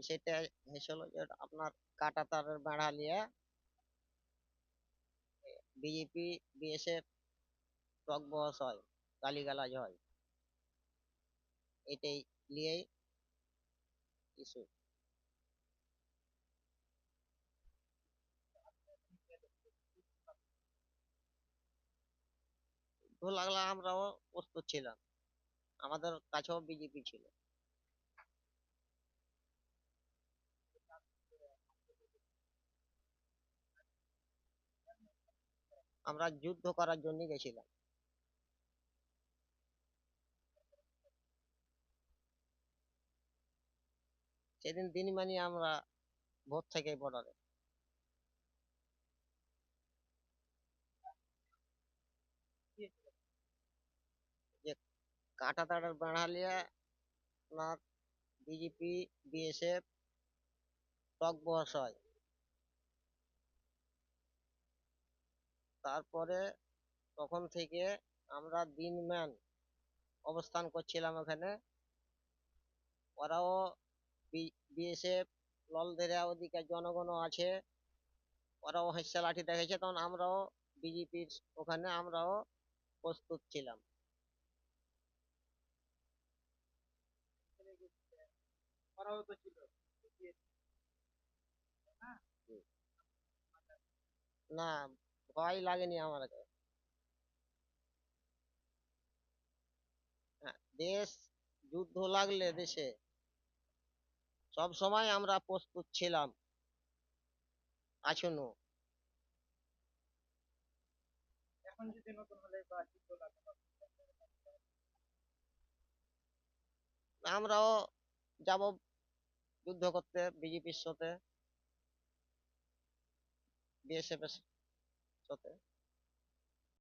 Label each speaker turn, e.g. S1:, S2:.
S1: সেটা হয়েছিল যে আপনার কাটা তারের বেড়া নিয়ে বিজেপি বিএসএফ টক বহস হয়, গালিগালাজ হয়, এটাই নিয়েই ইস্যু। তো লাগলো আমরাও প্রস্তুত ছিলাম, আমাদের কাছেও বিজেপি ছিল। আমরা যুদ্ধ করার জন্য গেছিলাম। সেদিন দিনমানি আমরা ভোর থেকে বর্ডারে, যে কাঁটা তারের বেড়া নিয়ে আপনার বিজেপি বিএসএফ টক বহস হয়। তারপরে তখন থেকে আমরা দিনম্যান অবস্থান করছিলাম ওখানে। ওরাও বিএসএফ ললদেরা ওদিকে জনগণ আছে, ওরাও হেসে লাঠি দেখেছে, তখন আমরাও বিজেপির ওখানে আমরাও প্রস্তুত ছিলাম। না, ভয় লাগেনি আমার। হ্যাঁ, দেশ যুদ্ধ লাগলে দেশে সব সময় আমরা প্রস্তুত ছিলাম, আছুনো। আমরাও যাব যুদ্ধ করতে বিজেপির সাথে, বিএসএফ এর সাথে।